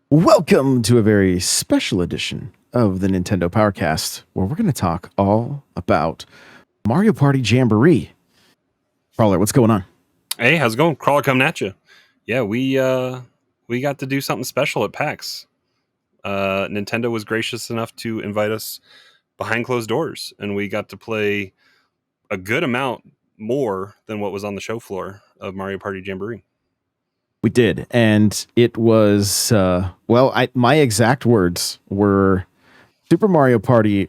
Welcome to a very special edition of the Nintendo Powercast, where we're going to talk all about Mario Party Jamboree. Crawler, what's going on? Hey, how's it going? Crawler coming at you. Yeah, we got to do something special at PAX. Nintendo was gracious enough to invite us behind closed doors, and we got to play a good amount more than what was on the show floor of Mario Party Jamboree. We did, and it was, my exact words were, Super Mario Party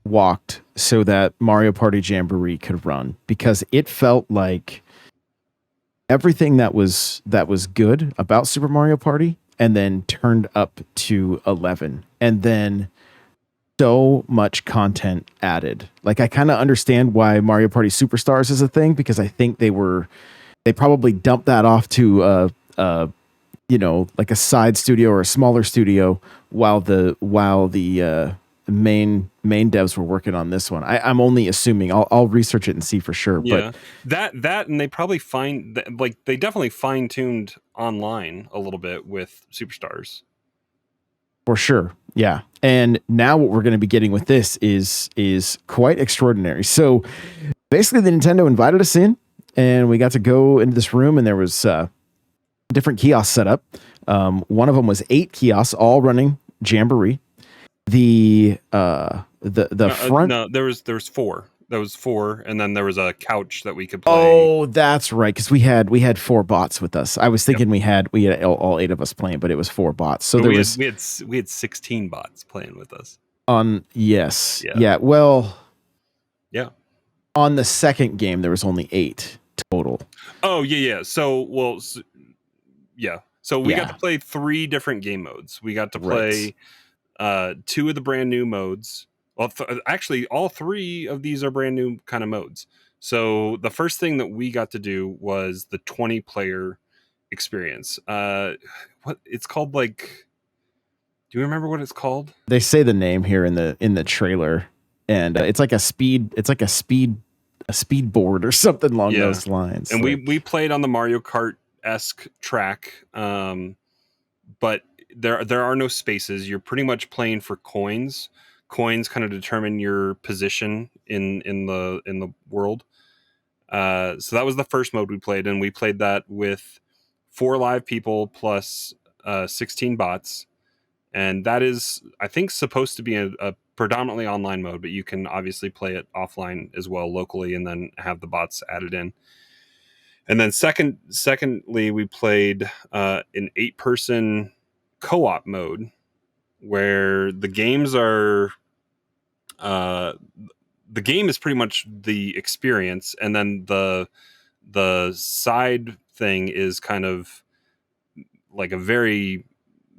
walked so that Mario Party Jamboree could run, because it felt like everything that was good about Super Mario Party and then turned up to 11, and then so much content added. Like, I kind of understand why Mario Party Superstars is a thing, because I think they probably dumped that off to like a side studio or a smaller studio while the main devs were working on this one. I'm only assuming. I'll research it and see for sure. Yeah, but that and they probably they definitely fine-tuned online a little bit with Superstars. For sure. Yeah. And now what we're going to be getting with this is quite extraordinary. So basically the Nintendo invited us in, and we got to go into this room, and there was different kiosks set up. One of them was 8 kiosks, all running Jamboree. The front. No, there was 4. There was 4, and then there was a couch that we could play. Oh, that's right, because we had 4 bots with us. I was thinking we had all 8 of us playing, but it was 4 bots. So we had 16 bots playing with us. Yes. Yeah. Well. Yeah. On the second game, there was only 8 total. Oh yeah. So we got to play 3 different game modes. We got to play 2 of the brand new modes. Well, actually, all 3 of these are brand new kind of modes. So the first thing that we got to do was the 20-player experience. What it's called? Like, do you remember what it's called? They say the name here in the trailer, and it's like a speed board or something along those lines. And we played on the Mario Kart-esque track, but there are no spaces. You're pretty much playing for coins. Coins kind of determine your position in the world. So that was the first mode we played, and we played that with 4 live people plus 16 bots. And that is, I think, supposed to be a predominantly online mode, but you can obviously play it offline as well, locally, and then have the bots added in. And then secondly, we played an 8-person co-op mode, where the games are the game is pretty much the experience, and then the side thing is kind of like a very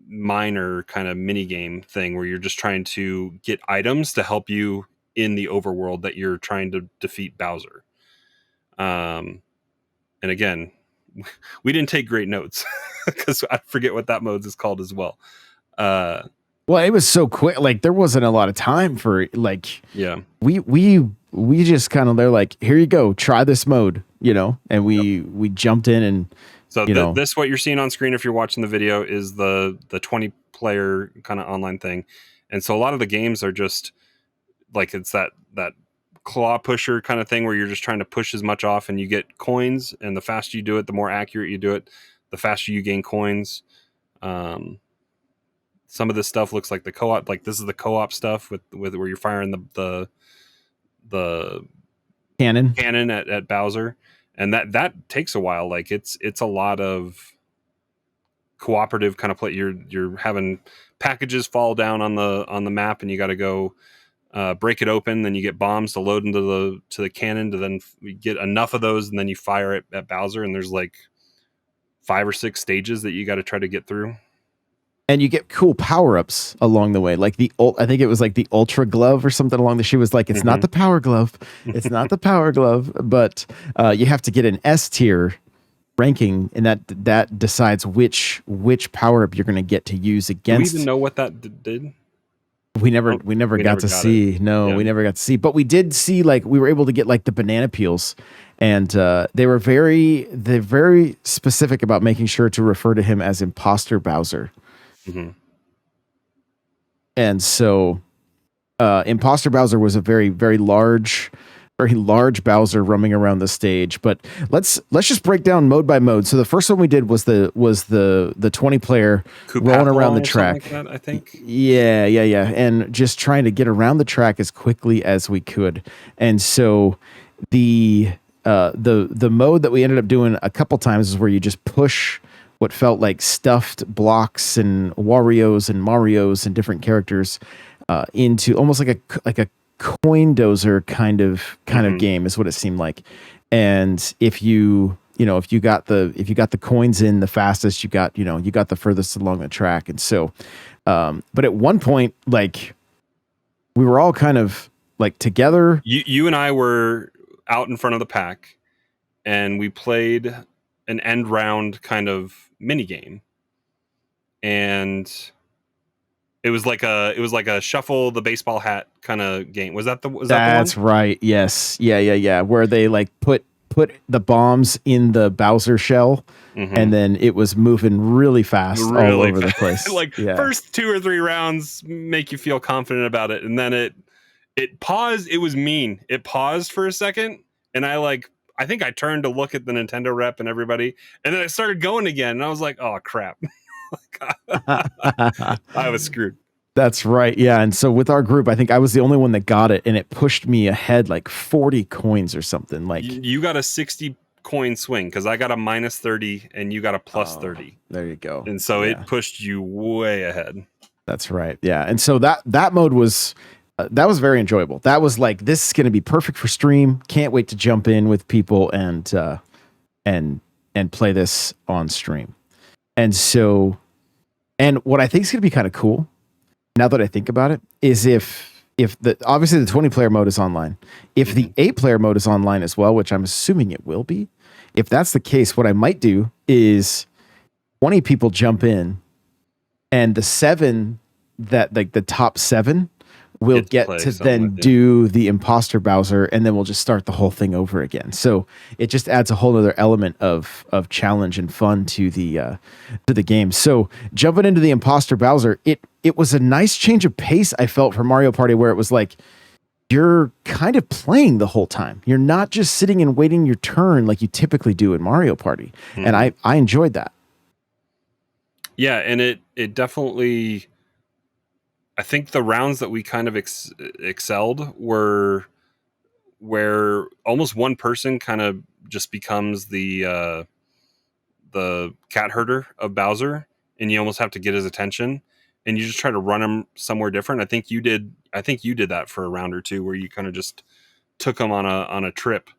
minor kind of mini game thing, where you're just trying to get items to help you in the overworld that you're trying to defeat Bowser. And again, we didn't take great notes because I forget what that mode is called as well. Well, it was so quick. Like, there wasn't a lot of time for, like, we just kind of, they're like, here you go, try this mode, and we jumped in, and so this, what you're seeing on screen if you're watching the video, is the 20-player kind of online thing. And so a lot of the games are just like, it's that claw pusher kind of thing, where you're just trying to push as much off, and you get coins, and the faster you do it, the more accurate you do it, the faster you gain coins. Some of this stuff looks like the co-op, like this is the co-op stuff with where you're firing the cannon at Bowser, and that takes a while. Like, it's a lot of cooperative kind of play. You're having packages fall down on the map, and you got to go break it open. Then you get bombs to load into the cannon to then get enough of those, and then you fire it at Bowser. And there's like 5 or 6 stages that you got to try to get through. And you get cool power-ups along the way. Like I think it was like the Ultra Glove or something along the, she was like, it's not the Power Glove. It's not the Power Glove, but you have to get an S tier ranking, and that decides which power-up you're going to get to use against. Do we even know what that did? we never We got never to got it. see. No, Yeah. we never got to see. But we did see, like, we were able to get like the banana peels, and they're very specific about making sure to refer to him as Imposter Bowser. Hmm. And so Imposter Bowser was a very large Bowser roaming around the stage. But let's just break down mode by mode. So the first one we did was the 20 player rolling around the Coopathlon or something track. like that, I think. Yeah, and just trying to get around the track as quickly as we could. And so the the mode that we ended up doing a couple times is where you just push what felt like stuffed blocks and Wario's and Mario's and different characters into almost like a coin dozer kind of Hmm. game is what it seemed like. And if you got the coins in the fastest, you got the furthest along the track. And so but at one point, like, we were all kind of like together. You and I were out in front of the pack, and we played an end round kind of mini game, and it was like a shuffle the baseball hat kind of game. Was that the one? That's right. Yes. Yeah. Where they like put the bombs in the Bowser shell, Hmm. and then it was moving really fast all Really over the fast. place. Like Yeah. first 2 or 3 rounds make you feel confident about it, and then it paused. It was mean. It paused for a second, and I think I turned to look at the Nintendo rep and everybody, and then it started going again, and I was like, oh crap. I was screwed. That's right. Yeah. And so with our group, I think I was the only one that got it, and it pushed me ahead like 40 coins or something. Like, You got a 60 coin swing because I got a minus 30 and you got a plus oh, 30. there you go. And so Yeah. it pushed you way ahead. That's right. Yeah. And so that mode was that was very enjoyable. That was like, this is going to be perfect for stream. Can't wait to jump in with people and play this on stream. And so, and what I think is going to be kind of cool, now that I think about it, is if the obviously the 20 player mode is online, if the 8 player mode is online as well, which I'm assuming it will be. If that's the case, what I might do is 20 people jump in, and the 7 that, like, the top 7 will Get to get play to something then with you. do the Imposter Bowser, and then we'll just start the whole thing over again. So it just adds a whole other element of challenge and fun to the game. So jumping into the Imposter Bowser, it was a nice change of pace, I felt, for Mario Party, where it was like you're kind of playing the whole time. You're not just sitting and waiting your turn like you typically do in Mario Party. Mhm. And I enjoyed that. Yeah, and it definitely, I think the rounds that we kind of excelled were where almost one person kind of just becomes the cat herder of Bowser, and you almost have to get his attention, and you just try to run him somewhere different. I think you did that for a round or two, where you kind of just took him on a trip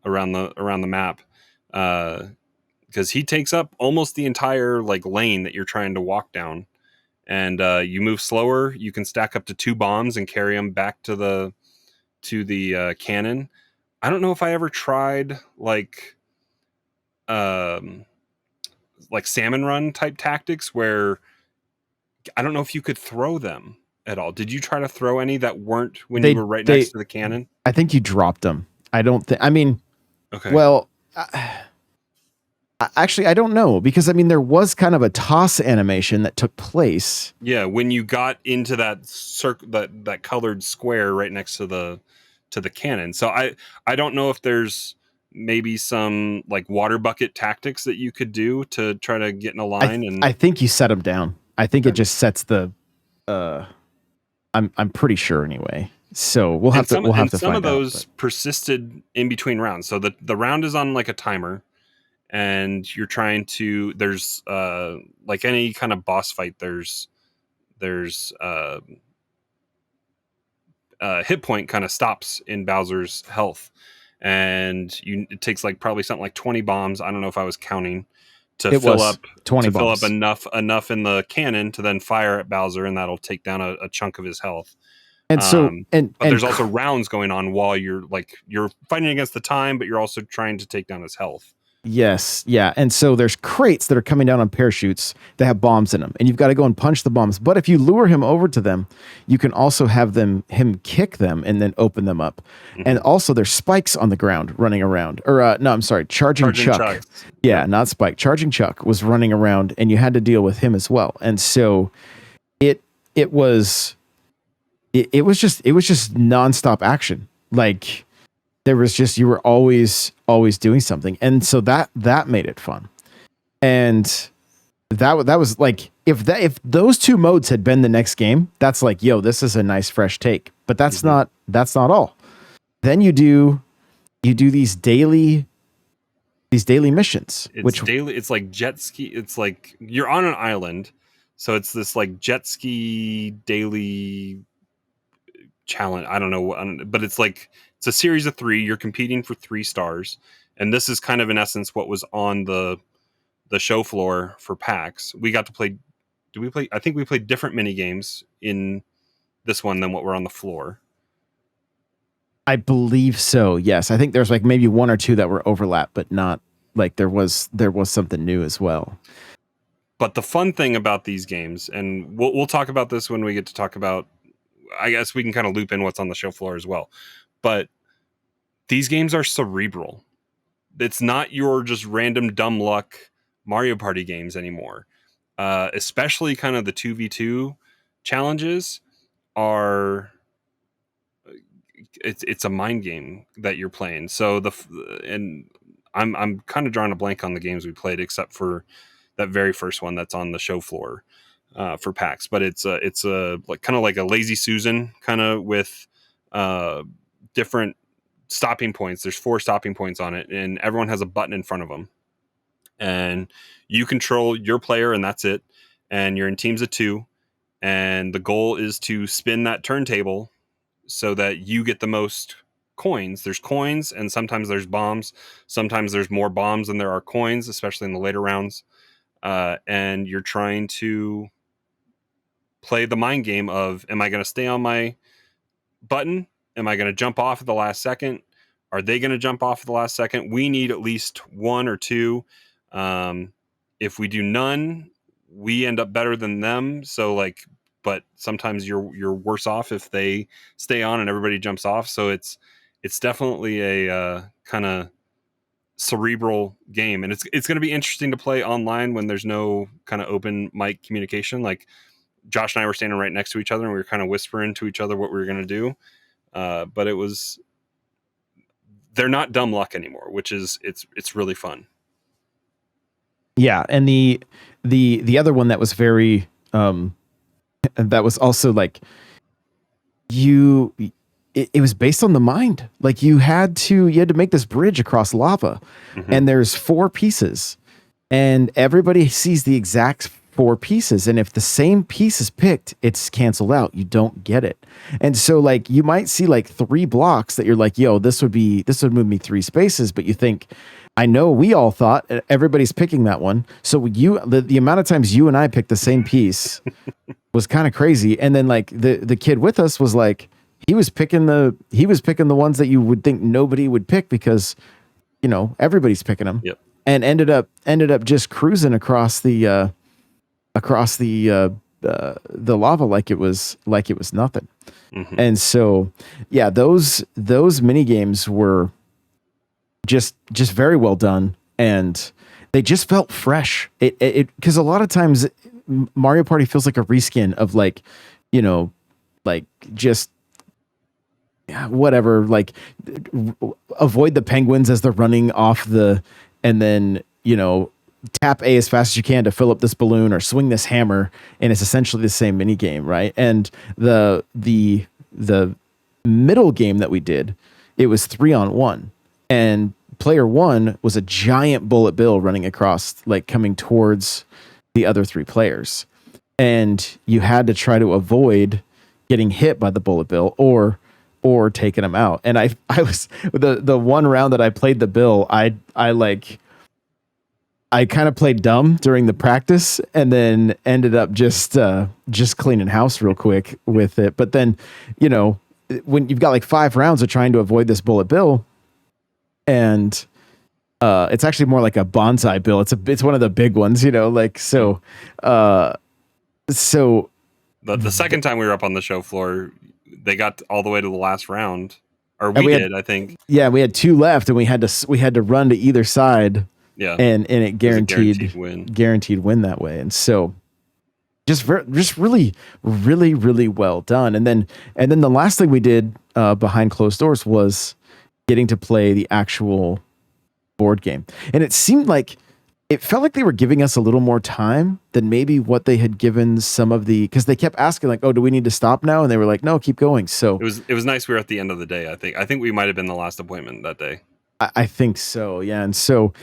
around the map, because he takes up almost the entire like lane that you're trying to walk down, and you move slower. You can stack up to 2 bombs and carry them back to the cannon. I don't know if I ever tried um like salmon run type tactics where I don't know if you could throw them at all. Did you try to throw any that weren't when you They were right they next to the cannon? I think you dropped them. I don't think. I mean, Okay. well, actually, I don't know, because I mean there was kind of a toss animation that took place. Yeah, when you got into that that colored square right next to the cannon. So I don't know if there's maybe some like water bucket tactics that you could do to try to get in a line and I think you set them down. I think it okay. just sets the. Uh, I'm pretty sure anyway. So we'll have to Some of find out. those But persisted in between rounds. So the round is on like a timer, and you're trying to there's like any kind of boss fight, there's hit point kind of stops in Bowser's health, and it takes like probably something like 20 bombs. I don't know if I was counting to it fill was up 20 bombs. enough in the cannon to then fire at Bowser, and that'll take down a chunk of his health. And so But there's also rounds going on while you're fighting against the time, but you're also trying to take down his health. Yes, yeah. And so there's crates that are coming down on parachutes that have bombs in them, and you've got to go and punch the bombs. But if you lure him over to them, you can also have him kick them and then open them up. And also there's spikes on the ground running around. Or no, I'm sorry, Charging Charging Chuck. chucks. Yeah, not Spike. Charging Chuck was running around, and you had to deal with him as well. And so it it was it was just nonstop action. Like there was just you were always doing something, and so that made it fun. And that was like if those two modes had been the next game, that's like, yo, this is a nice fresh take. But that's not all. Then you do these daily missions, It's which daily. It's like jet ski. It's like you're on an island, so it's this like jet ski daily challenge. I don't know, but it's like it's a series of 3. You're competing for 3 stars, and this is kind of in essence what was on the show floor for PAX. We got to play. Do we play? I think we played different mini games in this one than what were on the floor. I believe so. Yes, I think there's like maybe one or two that were overlap, but not like there was something new as well. But the fun thing about these games, and we'll talk about this when we get to talk about. I guess we can kind of loop in what's on the show floor as well. But these games are cerebral. It's not your just random dumb luck Mario Party games anymore. Especially kind of the 2v2 challenges are it's a mind game that you're playing. So and I'm kind of drawing a blank on the games we played except for that very first one that's on the show floor for PAX. But it's a like kind of like a Lazy Susan kind of with different stopping points. There's 4 stopping points on it, and everyone has a button in front of them, and you control your player, and that's it. And you're in teams of 2, and the goal is to spin that turntable so that you get the most coins. There's coins, and sometimes there's bombs. Sometimes there's more bombs than there are coins, especially in the later rounds. And you're trying to play the mind game of, am I going to stay on my button? Am I going to jump off at the last second? Are they going to jump off at the last second? We need at least 1 or 2. If we do none, we end up better than them. So like, but sometimes you're worse off if they stay on and everybody jumps off. So it's definitely a kind of cerebral game, and it's going to be interesting to play online when there's no kind of open mic communication. Like Josh and I were standing right next to each other, and we were kind of whispering to each other what we were going to do. But they're not dumb luck anymore, which is it's really fun. Yeah, and the other one that was very that was also like it was based on the mind. Like you had to make this bridge across lava, and there's 4 pieces, and everybody sees the exact 4 pieces, and if the same piece is picked, it's canceled out. You don't get it. And so like you might see like 3 blocks that you're like, yo, this would move me 3 spaces, but you think, I know we all thought everybody's picking that one. So the amount of times you and I picked the same piece was kind of crazy. And then like the kid with us was like, he was picking the ones that you would think nobody would pick because, everybody's picking them. Yep. And ended up just cruising across the lava like it was nothing. And so, yeah, those mini games were just very well done, and they just felt fresh. It because a lot of times Mario Party feels like a reskin of like, like just whatever, like avoid the penguins as they're running off and then tap A as fast as you can to fill up this balloon or swing this hammer, and it's essentially the same mini game, right? And the middle game that we did, it was 3-on-1, and player 1 was a giant bullet bill running across, like coming towards the other 3 players, and you had to try to avoid getting hit by the bullet bill or taking them out. And I was the one round that I played the bill, I kind of played dumb during the practice, and then ended up just cleaning house real quick with it. But then, when you've got like 5 rounds of trying to avoid this bullet bill, and It's actually more like a bonsai bill. It's one of the big ones, like so. Uh, so The second time we were up on the show floor, they got all the way to the last round, or and we did, I think. we had two left, and we had to run to either side, Yeah, and it it was a guaranteed win. guaranteed win that way, and so just really really really well done. And then the last thing we did behind closed doors was getting to play the actual board game, and it felt like they were giving us a little more time than maybe what they had given some of because they kept asking like, oh, do we need to stop now? And they were like, no, keep going. So It was nice we were at the end of the day. I think we might have been the last appointment that day. I think so, yeah. And so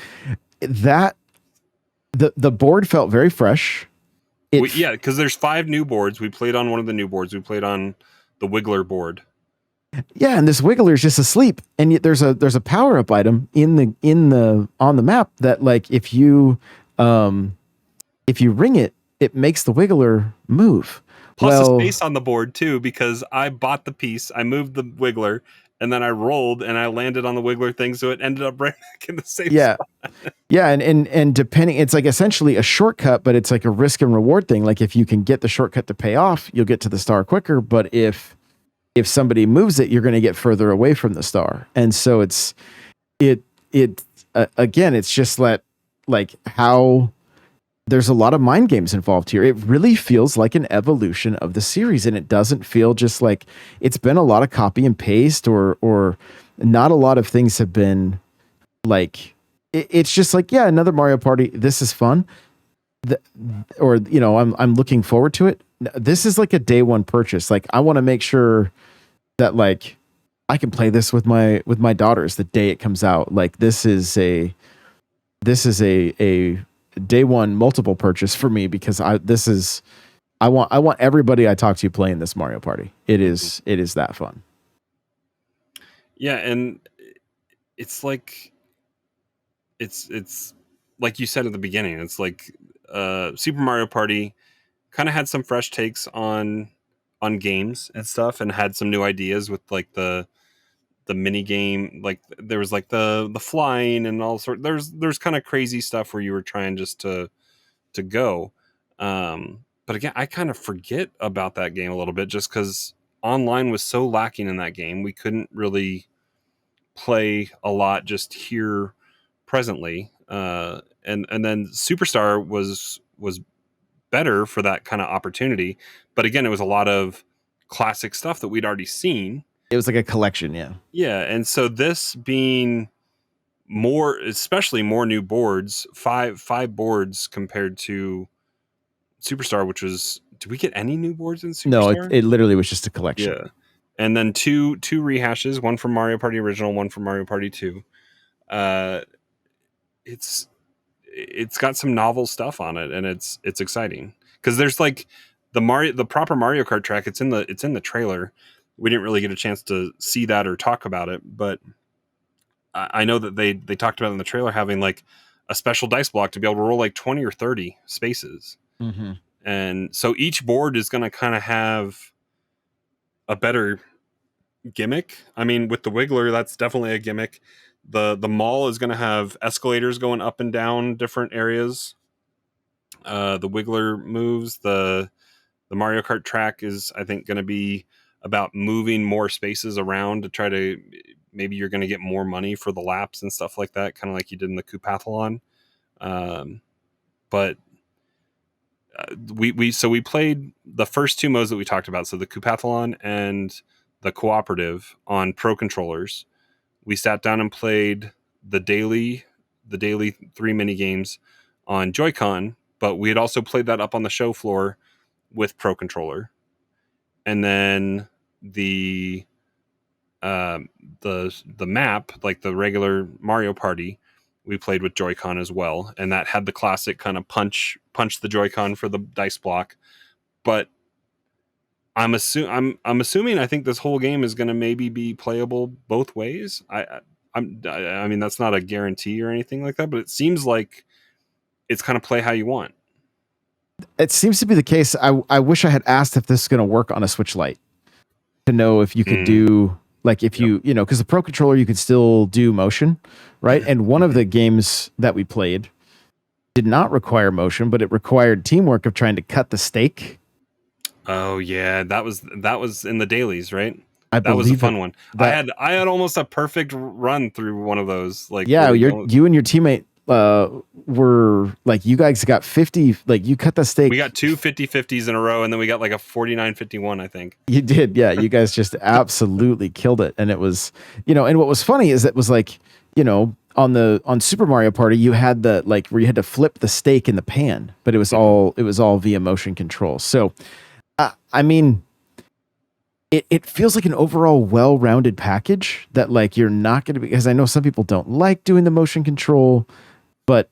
that the board felt very fresh. Yeah, because there's 5 new boards. We played on one of the new boards. We played on the Wiggler board. Yeah, and this Wiggler is just asleep, and yet there's a power up item on the map that, like, if you ring it, it makes the Wiggler move. Plus a space on the board too, because I bought the piece, I moved the Wiggler, and then I rolled and I landed on the Wiggler thing, so it ended up right back in the same spot. Yeah, and depending, it's like essentially a shortcut, but it's like a risk and reward thing. Like if you can get the shortcut to pay off, you'll get to the star quicker. But if somebody moves it, you're going to get further away from the star. And so again, it's just like how there's a lot of mind games involved here. It really feels like an evolution of the series, and it doesn't feel just like it's been a lot of copy and paste, or not a lot of things have been like, it's just like, yeah, another Mario Party. This is fun. I'm looking forward to it. This is like a day one purchase. Like I want to make sure that like I can play this with my daughters the day it comes out. Like this is a day one multiple purchase for me, because I want everybody I talk to playing this Mario Party. It is that fun. Yeah, and it's like it's like you said at the beginning. It's like Super Mario Party kind of had some fresh takes on games and stuff, and had some new ideas with like the mini game. Like there was like the flying and all sort. There's kind of crazy stuff where you were trying just to go. But again, I kind of forget about that game a little bit, just because online was so lacking in that game. We couldn't really play a lot just here presently. And then Superstar was better for that kind of opportunity. But again, it was a lot of classic stuff that we'd already seen. It was like a collection, yeah. Yeah, and so this being more, especially more new boards, five boards compared to Superstar, which was, did we get any new boards in Superstar? No, it literally was just a collection. Yeah. And then two rehashes, one from Mario Party Original, one from Mario Party 2. It's got some novel stuff on it, and it's exciting, because there's like the proper Mario Kart track. It's in the trailer. We didn't really get a chance to see that or talk about it, but I know that they talked about in the trailer having like a special dice block to be able to roll like 20 or 30 spaces. Mm-hmm. And so each board is going to kind of have a better gimmick. I mean, with the Wiggler, that's definitely a gimmick. The mall is going to have escalators going up and down different areas. The Wiggler moves. The Mario Kart track is, I think, going to be about moving more spaces around to try to, maybe you're going to get more money for the laps and stuff like that, kind of like you did in the Coupathlon. But we played the first 2 modes that we talked about, so the Coupathlon and the cooperative, on pro controllers. We sat down and played the daily 3 mini games on Joy-Con, but we had also played that up on the show floor with pro controller. And then the map, like the regular Mario Party, we played with Joy-Con as well, and that had the classic kind of punch the Joy-Con for the dice block. But I'm assuming I think this whole game is going to maybe be playable both ways. I mean, that's not a guarantee or anything like that, but it seems like it's kind of play how you want. It seems to be the case. I wish I had asked if this is going to work on a Switch Lite, to know if you could do Like if you because the Pro Controller you could still do motion, right? And one of the games that we played did not require motion, but it required teamwork of trying to cut the steak. Oh yeah, that was in the dailies, right? I That was a believe fun one. that I had almost a perfect run through one of those. Like yeah, where you and your teammate were like you guys got 50, like you cut the steak. we got two 50-50s in a row, and then we got like a 49-51, I think. You did, yeah. You guys just absolutely killed it, and it was and what was funny is it was like on Super Mario Party you had the like where you had to flip the steak in the pan, but it was all via motion control. So I mean, it feels like an overall well-rounded package that like you're not going to be, because I know some people don't like doing the motion control, but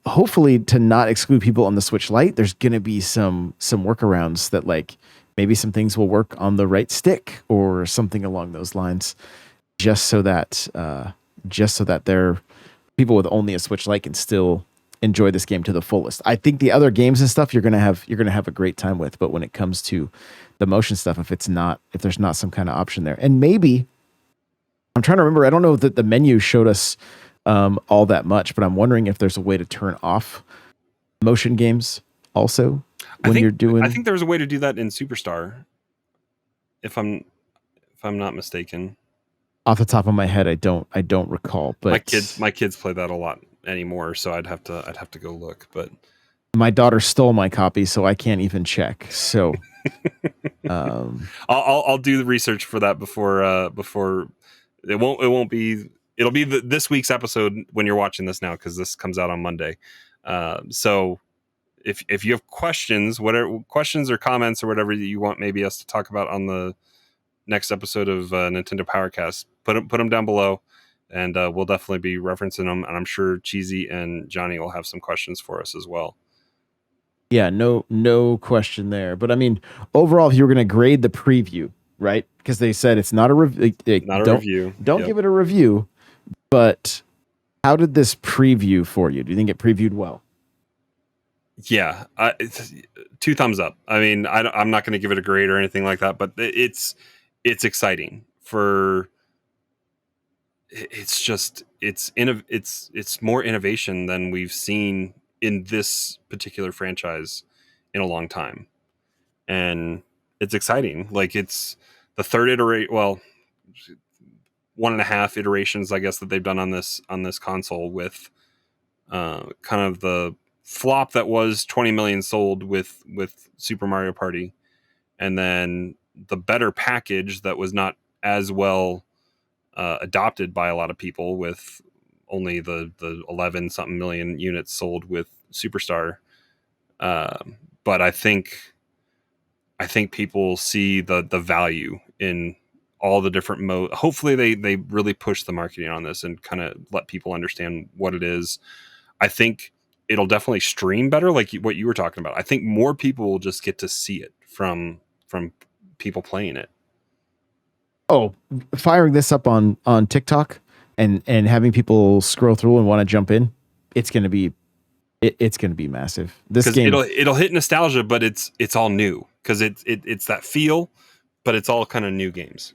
hopefully to not exclude people on the Switch Lite, there's going to be some workarounds that like maybe some things will work on the right stick or something along those lines, just so that they're people with only a Switch Lite can still enjoy this game to the fullest. I think the other games and stuff you're gonna have a great time with, but when it comes to the motion stuff, if there's not some kind of option there, and maybe I'm trying to remember, I don't know that the menu showed us all that much, but I'm wondering if there's a way to turn off motion games also when you're doing. I think there was a way to do that in Superstar, if I'm not mistaken. Off the top of my head, I don't recall. But my kids play that a lot anymore, so I'd have to go look. But my daughter stole my copy, so I can't even check. So I'll do the research for that before it won't be. It'll be this week's episode when you're watching this now, because this comes out on Monday. So if you have questions, whatever questions or comments or whatever that you want maybe us to talk about on the next episode of Nintendo Powercast, put them down below, and we'll definitely be referencing them. And I'm sure Cheesy and Johnny will have some questions for us as well. Yeah, no question there. But I mean, overall, if you were going to grade the preview, right? Because they said it's not a review. Review. Don't give it a review. But how did this preview for you? Do you think it previewed well? Yeah, it's 2 thumbs up. I mean, I'm not going to give it a grade or anything like that, but it's exciting for. It's just it's more innovation than we've seen in this particular franchise in a long time, and it's exciting. Like it's the third iterate. Well, 1.5 iterations, I guess, that they've done on this console with kind of the flop that was 20 million sold with Super Mario Party, and then the better package that was not as well adopted by a lot of people, with only the 11 something million units sold with Superstar. But I think people see the value in all the different modes. Hopefully they really push the marketing on this and kind of let people understand what it is. I think it'll definitely stream better, like what you were talking about. I think more people will just get to see it from people playing it. Oh, firing this up on TikTok and having people scroll through and want to jump in, it's going to be massive. This game, it'll hit nostalgia, but it's all new, because it's that feel, but it's all kind of new games.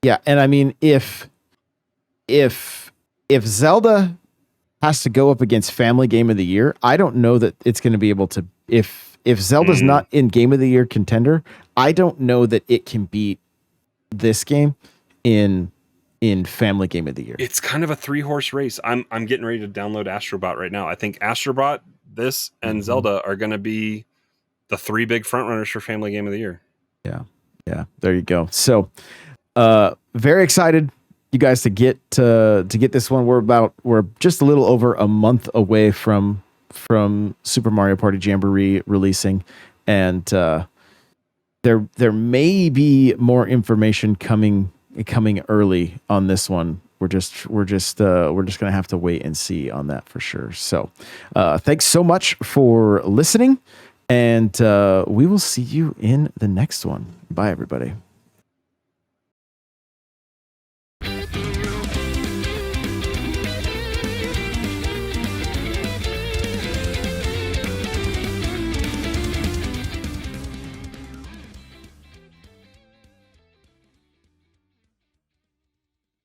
Yeah, and I mean, if Zelda has to go up against Family Game of the Year, I don't know that it's going to be able to. If Zelda's not in Game of the Year contender, I don't know that it can beat this game in Family Game of the Year. It's kind of a 3-horse race. I'm getting ready to download Astrobot right now. I think Astrobot, this, and Zelda are going to be the 3 big frontrunners for Family Game of the Year. Yeah. There you go. So, very excited, you guys, to get this one. We're just a little over a month away from Super Mario Party Jamboree releasing, and there may be more information coming early on this one. We're just gonna have to wait and see on that for sure. So, thanks so much for listening, and we will see you in the next one. Bye, everybody.